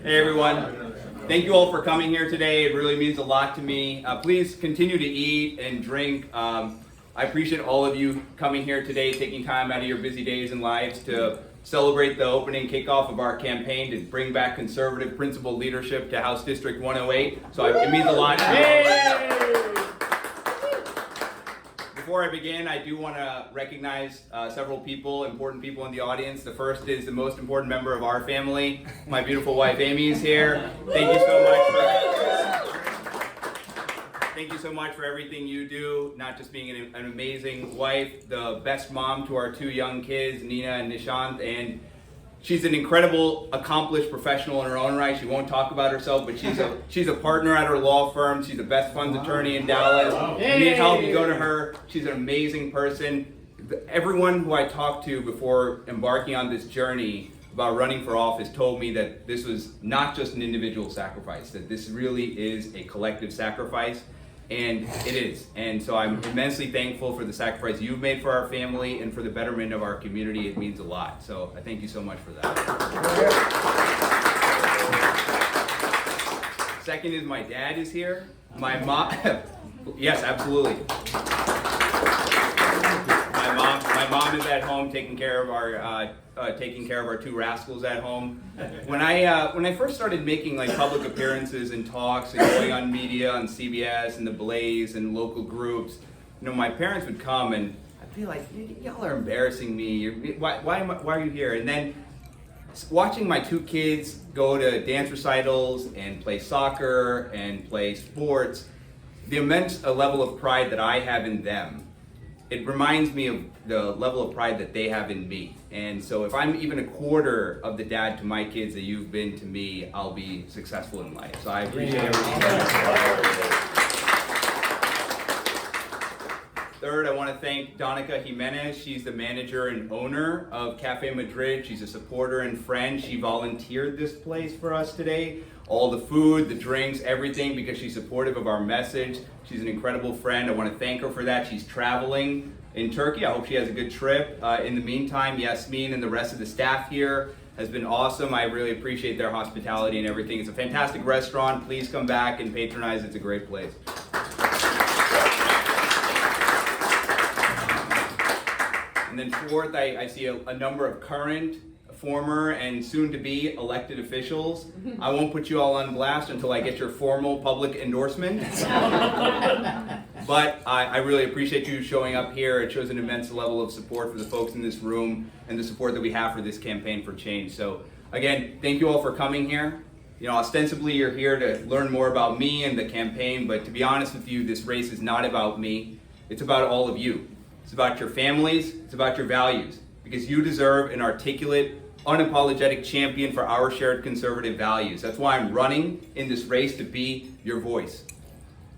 Hey everyone, thank you all for coming here today. It really means a lot to me. Please continue to eat and drink. I appreciate all of you coming here today, taking time out of your busy days and lives to celebrate the opening kickoff of our campaign to bring back conservative principled leadership to House District 108. So it means a lot to me. Before I begin, I do want to recognize several people, important people in the audience. The first is the most important member of our family. My beautiful wife, Amy, is here. Thank you so much for everything you do, not just being an amazing wife, the best mom to our two young kids, Nina and Nishant, and she's an incredible, accomplished professional in her own right. She won't talk about herself, but she's a partner at her law firm. She's the best funds attorney in Dallas. If you need help, you go to her. She's an amazing person. Everyone who I talked to before embarking on this journey about running for office told me that this was not just an individual sacrifice, that this really is a collective sacrifice. And it is. And so I'm immensely thankful for the sacrifice you've made for our family and for the betterment of our community. It means a lot. So I thank you so much for that. Second is my dad is here. My mom, yes, absolutely. My mom is at home taking care of our two rascals at home. When I first started making like public appearances and talks and going on media on CBS and The Blaze and local groups, my parents would come and I'd be like, y'all are embarrassing me. Why are you here? And then watching my two kids go to dance recitals and play soccer and play sports, the immense level of pride that I have in them, it reminds me of the level of pride that they have in me. And so if I'm even a quarter of the dad to my kids that you've been to me, I'll be successful in life. So I appreciate everything. Third, I want to thank Donica Jimenez. She's the manager and owner of Cafe Madrid. She's a supporter and friend. She volunteered this place for us today. All the food, the drinks, everything, because she's supportive of our message. She's an incredible friend. I want to thank her for that. She's traveling in Turkey. I hope she has a good trip. In the meantime, Yasmin and the rest of the staff here has been awesome. I really appreciate their hospitality and everything. It's a fantastic restaurant. Please come back and patronize. It's a great place. And then fourth, I see a number of current, former, and soon-to-be elected officials. I won't put you all on blast until I get your formal public endorsement. But I really appreciate you showing up here. It shows an immense level of support for the folks in this room and the support that we have for this campaign for change. So again, thank you all for coming here. Ostensibly you're here to learn more about me and the campaign, but to be honest with you, this race is not about me. It's about all of you. It's about your families. It's about your values. Because you deserve an articulate, unapologetic champion for our shared conservative values. That's why I'm running in this race, to be your voice.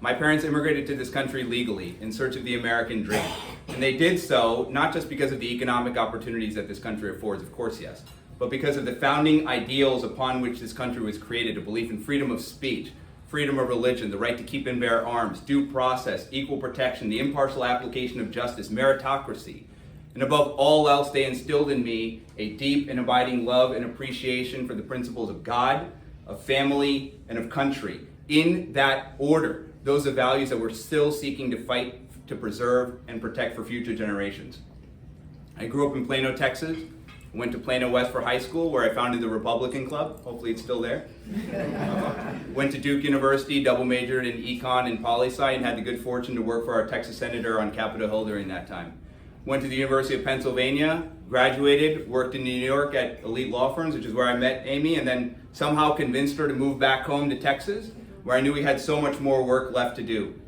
My parents immigrated to this country legally in search of the American dream. And they did so not just because of the economic opportunities that this country affords, of course, yes, but because of the founding ideals upon which this country was created, a belief in freedom of speech, freedom of religion, the right to keep and bear arms, due process, equal protection, the impartial application of justice, meritocracy. And above all else, they instilled in me a deep and abiding love and appreciation for the principles of God, of family, and of country. In that order, those are values that we're still seeking to fight to preserve and protect for future generations. I grew up in Plano, Texas. Went to Plano West for high school, where I founded the Republican Club. Hopefully it's still there. Went to Duke University, double majored in econ and poli-sci, and had the good fortune to work for our Texas senator on Capitol Hill during that time. Went to the University of Pennsylvania, graduated, worked in New York at elite law firms, which is where I met Amy, and then somehow convinced her to move back home to Texas, where I knew we had so much more work left to do.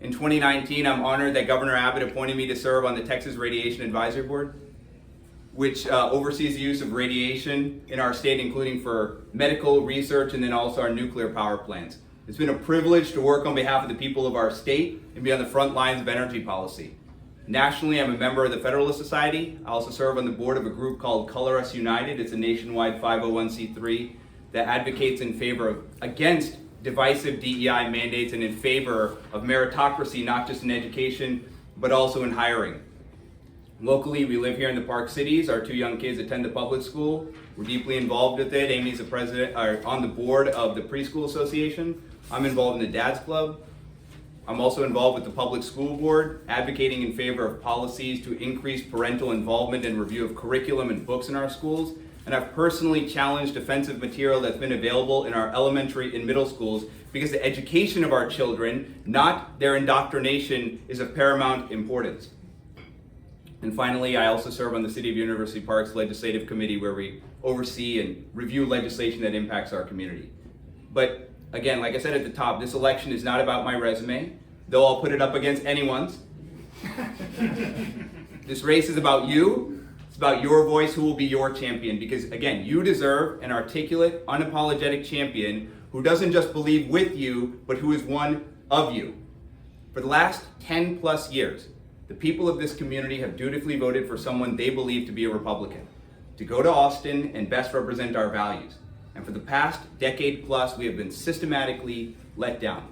In 2019, I'm honored that Governor Abbott appointed me to serve on the Texas Radiation Advisory Board, which oversees the use of radiation in our state, including for medical research and then also our nuclear power plants. It's been a privilege to work on behalf of the people of our state and be on the front lines of energy policy. Nationally, I'm a member of the Federalist Society. I also serve on the board of a group called Color Us United. It's a nationwide 501c3 that advocates against divisive DEI mandates and in favor of meritocracy, not just in education, but also in hiring. Locally, we live here in the Park Cities. Our two young kids attend the public school. We're deeply involved with it. Amy's on the board of the preschool association. I'm involved in the Dad's Club. I'm also involved with the public school board, advocating in favor of policies to increase parental involvement and review of curriculum and books in our schools. And I've personally challenged offensive material that's been available in our elementary and middle schools because the education of our children, not their indoctrination, is of paramount importance. And finally, I also serve on the City of University Park's Legislative Committee, where we oversee and review legislation that impacts our community. But again, like I said at the top, this election is not about my resume, though I'll put it up against anyone's. This race is about you. It's about your voice, who will be your champion. Because again, you deserve an articulate, unapologetic champion who doesn't just believe with you, but who is one of you. For the last 10 plus years, the people of this community have dutifully voted for someone they believe to be a Republican, to go to Austin and best represent our values. And for the past decade plus, we have been systematically let down.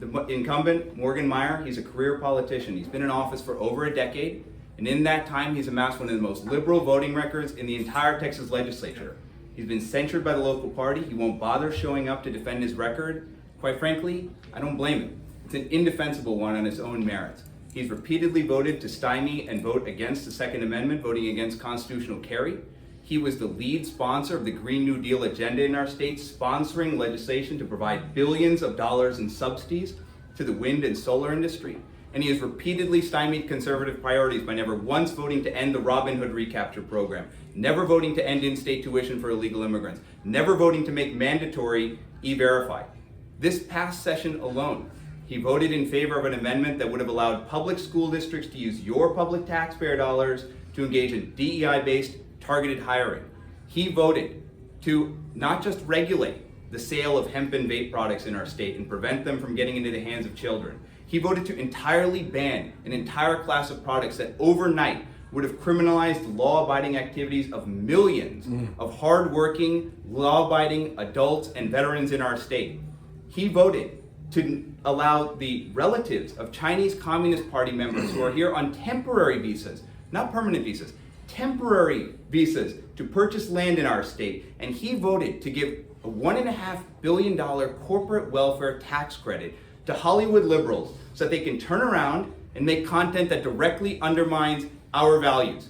The incumbent, Morgan Meyer, he's a career politician. He's been in office for over a decade, and in that time, he's amassed one of the most liberal voting records in the entire Texas legislature. He's been censured by the local party. He won't bother showing up to defend his record. Quite frankly, I don't blame him. It's an indefensible one on its own merits. He's repeatedly voted to stymie and vote against the Second Amendment, voting against constitutional carry. He was the lead sponsor of the Green New Deal agenda in our state, sponsoring legislation to provide billions of dollars in subsidies to the wind and solar industry. And he has repeatedly stymied conservative priorities by never once voting to end the Robin Hood recapture program, never voting to end in-state tuition for illegal immigrants, never voting to make mandatory E-Verify. This past session alone, he voted in favor of an amendment that would have allowed public school districts to use your public taxpayer dollars to engage in DEI-based targeted hiring. He voted to not just regulate the sale of hemp and vape products in our state and prevent them from getting into the hands of children. He voted to entirely ban an entire class of products that overnight would have criminalized law-abiding activities of millions of hardworking, law-abiding adults and veterans in our state. He voted to allow the relatives of Chinese Communist Party members who are here on temporary visas, not permanent visas, temporary visas, to purchase land in our state. And he voted to give a $1.5 billion corporate welfare tax credit to Hollywood liberals so that they can turn around and make content that directly undermines our values.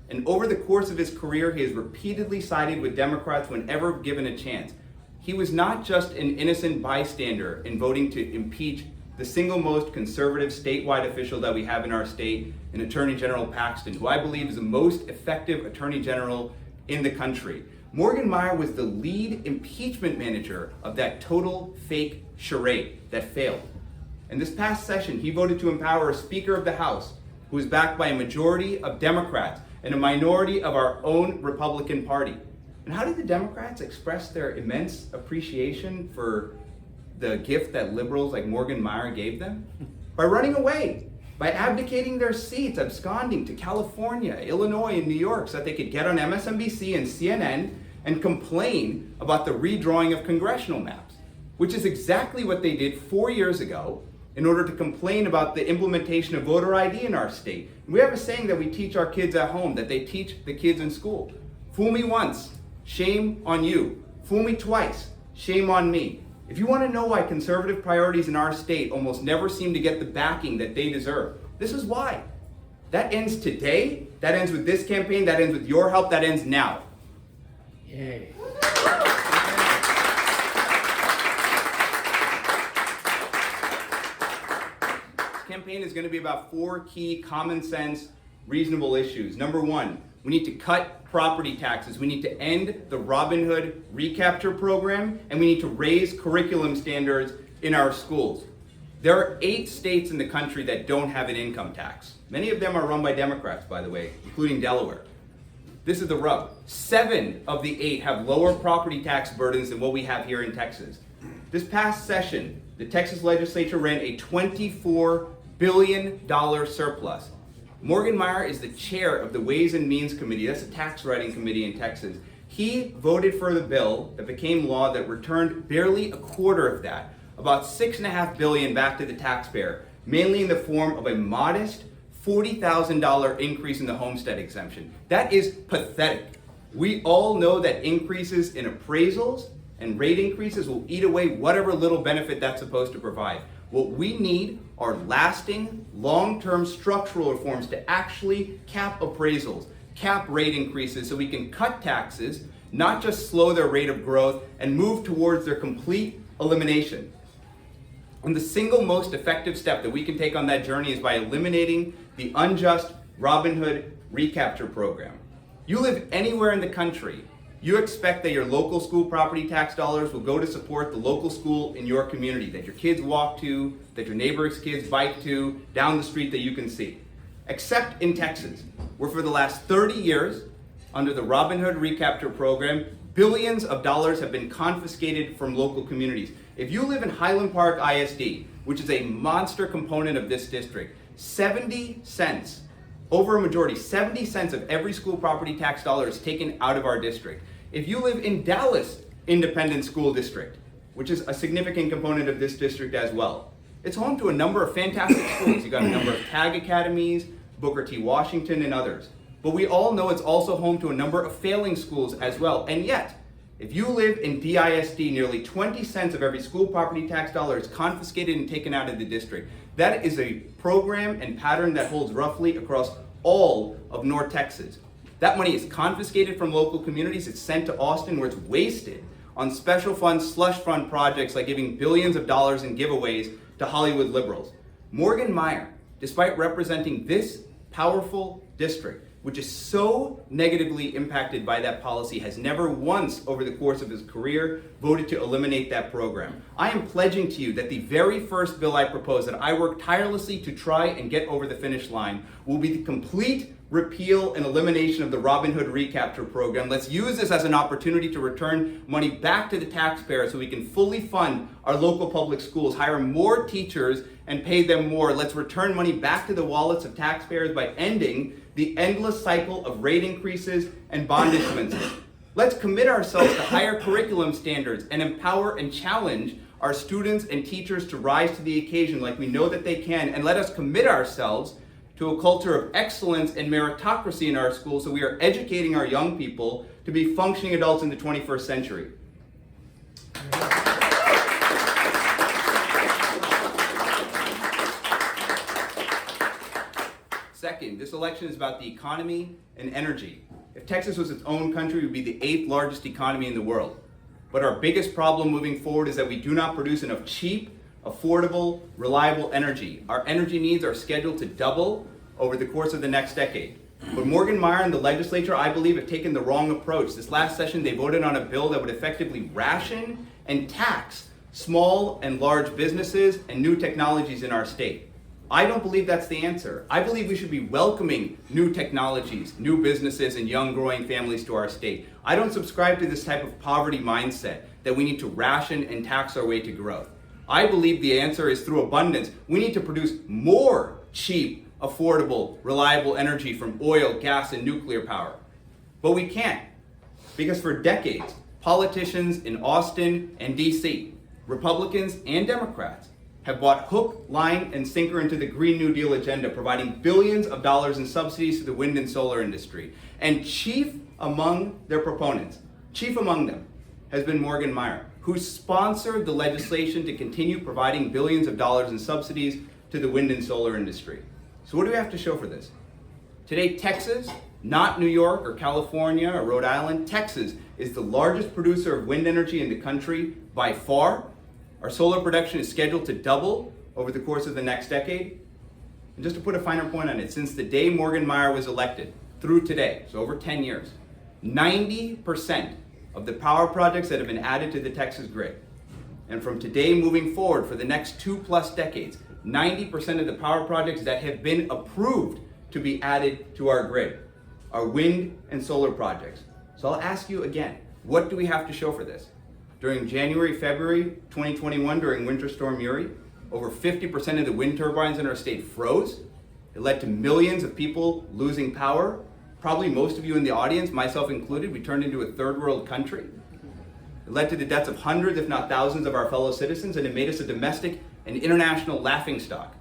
And over the course of his career, he has repeatedly sided with Democrats whenever given a chance. He was not just an innocent bystander in voting to impeach the single most conservative statewide official that we have in our state, and Attorney General Paxton, who I believe is the most effective Attorney General in the country. Morgan Meyer was the lead impeachment manager of that total fake charade that failed. In this past session, he voted to empower a Speaker of the House who is backed by a majority of Democrats and a minority of our own Republican Party. And how did the Democrats express their immense appreciation for the gift that liberals like Morgan Meyer gave them? By running away, by abdicating their seats, absconding to California, Illinois, and New York so that they could get on MSNBC and CNN and complain about the redrawing of congressional maps, which is exactly what they did 4 years ago in order to complain about the implementation of voter ID in our state. And we have a saying that we teach our kids at home, that they teach the kids in school. Fool me once, shame on you. Fool me twice, shame on me. If you want to know why conservative priorities in our state almost never seem to get the backing that they deserve, this is why. That ends today, that ends with this campaign, that ends with your help, that ends now. Yay. This campaign is going to be about 4 key common sense, reasonable issues. Number 1, we need to cut property taxes. We need to end the Robin Hood recapture program, and we need to raise curriculum standards in our schools. There are 8 states in the country that don't have an income tax. Many of them are run by Democrats, by the way, including Delaware. This is the rub. 7 of the 8 have lower property tax burdens than what we have here in Texas. This past session, the Texas legislature ran a $24 billion surplus. Morgan Meyer is the chair of the Ways and Means Committee. That's a tax writing committee in Texas. He voted for the bill that became law that returned barely a quarter of that, about $6.5 billion back to the taxpayer, mainly in the form of a modest $40,000 increase in the homestead exemption. That is pathetic. We all know that increases in appraisals and rate increases will eat away whatever little benefit that's supposed to provide. What we need are lasting, long-term structural reforms to actually cap appraisals, cap rate increases so we can cut taxes, not just slow their rate of growth, and move towards their complete elimination. And the single most effective step that we can take on that journey is by eliminating the unjust Robin Hood recapture program. You live anywhere in the country, you expect that your local school property tax dollars will go to support the local school in your community, that your kids walk to, that your neighbor's kids bike to, down the street that you can see. Except in Texas, where for the last 30 years, under the Robin Hood recapture program, billions of dollars have been confiscated from local communities. If you live in Highland Park ISD, which is a monster component of this district, 70 cents, over a majority, 70 cents of every school property tax dollar is taken out of our district. If you live in Dallas Independent School District, which is a significant component of this district as well, it's home to a number of fantastic schools. You got a number of tag academies, Booker T. Washington, and others. But we all know it's also home to a number of failing schools as well. And yet, if you live in DISD, nearly 20 cents of every school property tax dollar is confiscated and taken out of the district. That is a program and pattern that holds roughly across all of North Texas. That money is confiscated from local communities. It's sent to Austin, where it's wasted on special fund, slush fund projects like giving billions of dollars in giveaways to Hollywood liberals. Morgan Meyer, despite representing this powerful district, which is so negatively impacted by that policy, has never once over the course of his career voted to eliminate that program. I am pledging to you that the very first bill I propose, that I work tirelessly to try and get over the finish line, will be the complete repeal and elimination of the Robin Hood recapture program. Let's use this as an opportunity to return money back to the taxpayer so we can fully fund our local public schools, hire more teachers, and pay them more. Let's return money back to the wallets of taxpayers by ending the endless cycle of rate increases and bond issuances. Let's commit ourselves to higher curriculum standards and empower and challenge our students and teachers to rise to the occasion like we know that they can, and let us commit ourselves to a culture of excellence and meritocracy in our schools so we are educating our young people to be functioning adults in the 21st century. Second, this election is about the economy and energy. If Texas was its own country, it would be the 8th largest economy in the world. But our biggest problem moving forward is that we do not produce enough cheap, affordable, reliable energy. Our energy needs are scheduled to double over the course of the next decade. But Morgan Meyer and the legislature, I believe, have taken the wrong approach. This last session, they voted on a bill that would effectively ration and tax small and large businesses and new technologies in our state. I don't believe that's the answer. I believe we should be welcoming new technologies, new businesses, and young growing families to our state. I don't subscribe to this type of poverty mindset that we need to ration and tax our way to growth. I believe the answer is through abundance. We need to produce more cheap, affordable, reliable energy from oil, gas, and nuclear power. But we can't, because for decades, politicians in Austin and DC, Republicans and Democrats, have bought hook, line, and sinker into the Green New Deal agenda, providing billions of dollars in subsidies to the wind and solar industry. And chief among their proponents, chief among them, has been Morgan Meyer, who sponsored the legislation to continue providing billions of dollars in subsidies to the wind and solar industry. So what do we have to show for this? Today, Texas, not New York or California or Rhode Island, Texas is the largest producer of wind energy in the country by far. Our solar production is scheduled to double over the course of the next decade. And just to put a finer point on it, since the day Morgan Meyer was elected through today, so over 10 years, 90% of the power projects that have been added to the Texas grid, and from today moving forward for the next 2+ decades, 90% of the power projects that have been approved to be added to our grid are wind and solar projects. So I'll ask you again, what do we have to show for this? During January, February 2021, during Winter Storm Uri, over 50% of the wind turbines in our state froze. It led to millions of people losing power. Probably most of you in the audience, myself included, we turned into a third world country. It led to the deaths of hundreds, if not thousands, of our fellow citizens, and it made us a domestic and international laughingstock.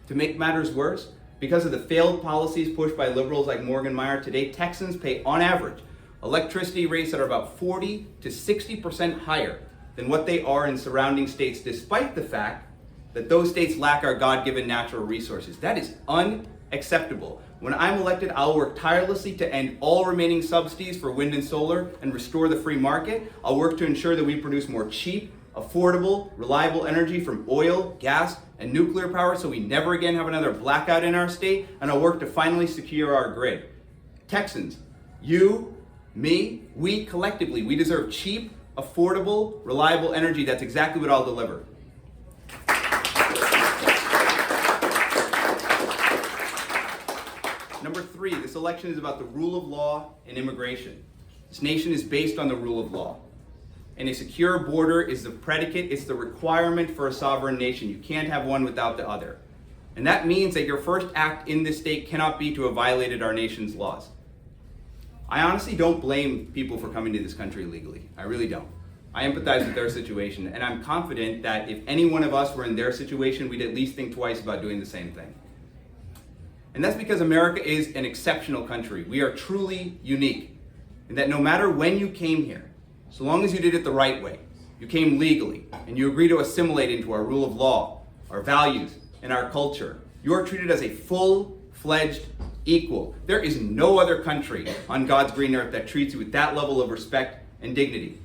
To make matters worse, Because of the failed policies pushed by liberals like Morgan Meyer, today Texans pay, on average, electricity rates that are about 40 to 60% higher than what they are in surrounding states, despite the fact that those states lack our God-given natural resources. That is unacceptable. When I'm elected, I'll work tirelessly to end all remaining subsidies for wind and solar and restore the free market. I'll work to ensure that we produce more cheap, affordable, reliable energy from oil, gas, and nuclear power so we never again have another blackout in our state, and I'll work to finally secure our grid. Texans, you, me, we collectively, we deserve cheap, affordable, reliable energy. That's exactly what I'll deliver. Number 3, this election is about the rule of law and immigration. This nation is based on the rule of law. And a secure border is the predicate, it's the requirement for a sovereign nation. You can't have one without the other. And that means that your first act in this state cannot be to have violated our nation's laws. I honestly don't blame people for coming to this country illegally. I really don't. I empathize with their situation, and I'm confident that if any one of us were in their situation, we'd at least think twice about doing the same thing. And that's because America is an exceptional country. We are truly unique in that no matter when you came here, so long as you did it the right way, you came legally, and you agree to assimilate into our rule of law, our values, and our culture, you are treated as a full-fledged equal. There is no other country on God's green earth that treats you with that level of respect and dignity.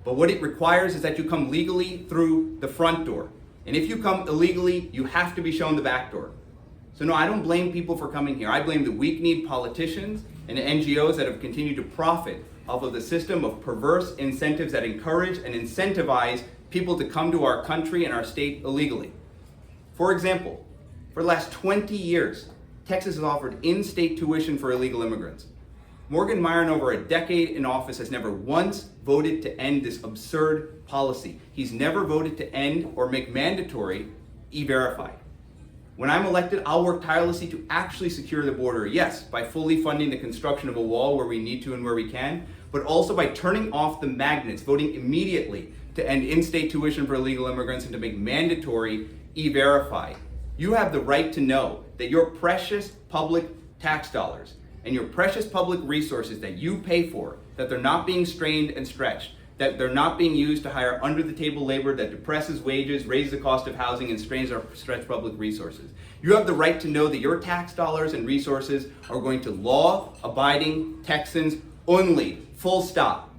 But what it requires is that you come legally through the front door. And if you come illegally, you have to be shown the back door. So no, I don't blame people for coming here. I blame the weak-kneed politicians and NGOs that have continued to profit off of the system of perverse incentives that encourage and incentivize people to come to our country and our state illegally. For example, for the last 20 years, Texas has offered in-state tuition for illegal immigrants. Morgan Meyer, in over a decade in office, has never once voted to end this absurd policy. He's never voted to end or make mandatory E-Verify. When I'm elected, I'll work tirelessly to actually secure the border. Yes, by fully funding the construction of a wall where we need to and where we can, but also by turning off the magnets, voting immediately to end in-state tuition for illegal immigrants and to make mandatory E-Verify. You have the right to know that your precious public tax dollars and your precious public resources that you pay for, that they're not being strained and stretched, that they're not being used to hire under-the-table labor that depresses wages, raises the cost of housing, and strains our stretched public resources. You have the right to know that your tax dollars and resources are going to law-abiding Texans only, full stop.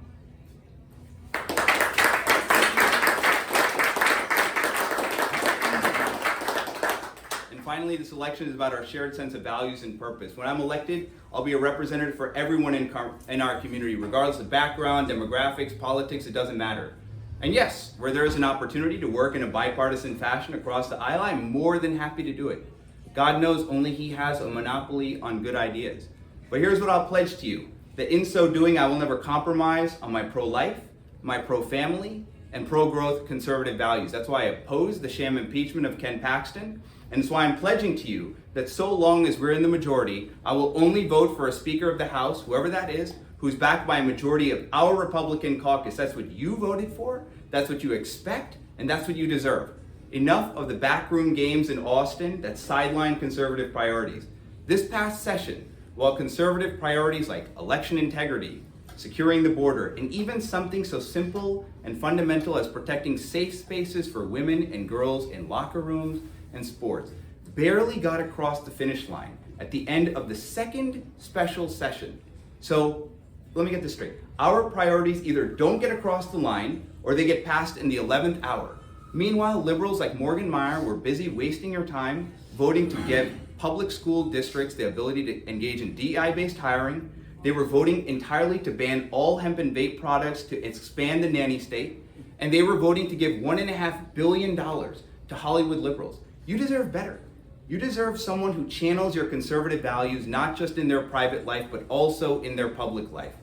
And finally, this election is about our shared sense of values and purpose. When I'm elected, I'll be a representative for everyone in our community, regardless of background, demographics, politics, it doesn't matter. And yes, where there is an opportunity to work in a bipartisan fashion across the aisle, I'm more than happy to do it. God knows only He has a monopoly on good ideas. But here's what I'll pledge to you, that in so doing, I will never compromise on my pro-life, my pro-family, and pro-growth conservative values. That's why I oppose the sham impeachment of Ken Paxton, and it's why I'm pledging to you that so long as we're in the majority, I will only vote for a Speaker of the House, whoever that is, who's backed by a majority of our Republican caucus. That's what you voted for, that's what you expect, and that's what you deserve. Enough of the backroom games in Austin that sideline conservative priorities. This past session, while conservative priorities like election integrity, securing the border, and even something so simple and fundamental as protecting safe spaces for women and girls in locker rooms and sports, barely got across the finish line at the end of the second special session. So let me get this straight. Our priorities either don't get across the line or they get passed in the 11th hour. Meanwhile, liberals like Morgan Meyer were busy wasting your time voting to give public school districts the ability to engage in DEI-based hiring. They were voting entirely to ban all hemp and vape products to expand the nanny state. And they were voting to give $1.5 billion to Hollywood liberals. You deserve better. You deserve someone who channels your conservative values, not just in their private life, but also in their public life.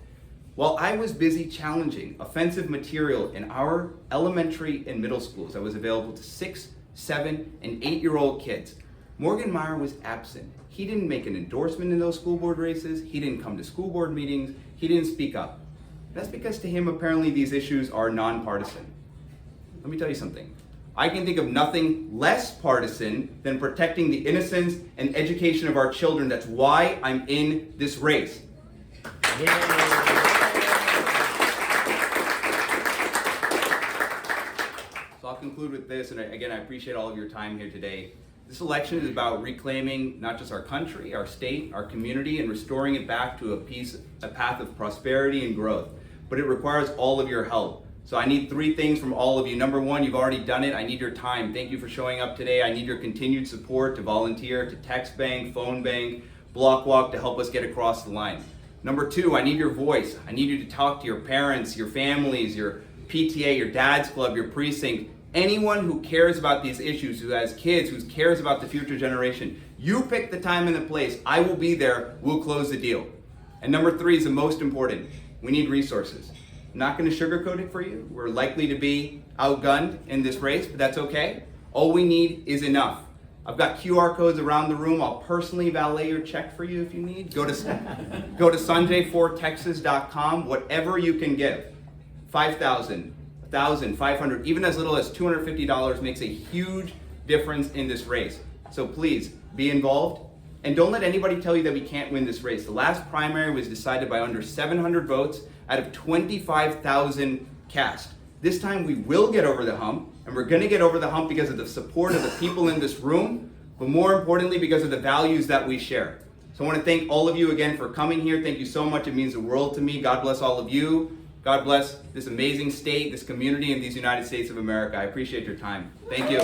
While I was busy challenging offensive material in our elementary and middle schools that was available to 6, 7, and 8-year-old kids, Morgan Meyer was absent. He didn't make an endorsement in those school board races. He didn't come to school board meetings. He didn't speak up. That's because to him, apparently, these issues are nonpartisan. Let me tell you something. I can think of nothing less partisan than protecting the innocence and education of our children. That's why I'm in this race. Yay. So I'll conclude with this, and again, I appreciate all of your time here today. This election is about reclaiming not just our country, our state, our community, and restoring it back to a path of prosperity and growth. But it requires all of your help. So I need three things from all of you. Number one, you've already done it. I need your time. Thank you for showing up today. I need your continued support to volunteer, to text bank, phone bank, block walk to help us get across the line. Number two, I need your voice. I need you to talk to your parents, your families, your PTA, your dad's club, your precinct, anyone who cares about these issues, who has kids, who cares about the future generation. You pick the time and the place. I will be there. We'll close the deal. And number three is the most important. We need resources. I'm not going to sugarcoat it for you. We're likely to be outgunned in this race, but that's okay. All we need is enough. I've got QR codes around the room. I'll personally valet your check for you if you need. Go to Sanjay4texas.com. Whatever you can give. $5,000, $1,000, $500, even as little as $250 makes a huge difference in this race. So please be involved. And don't let anybody tell you that we can't win this race. The last primary was decided by under 700 votes out of 25,000 cast. This time we will get over the hump, and we're going to get over the hump because of the support of the people in this room, but more importantly because of the values that we share. So I want to thank all of you again for coming here. Thank you so much. It means the world to me. God bless all of you. God bless this amazing state, this community, and these United States of America. I appreciate your time. Thank you.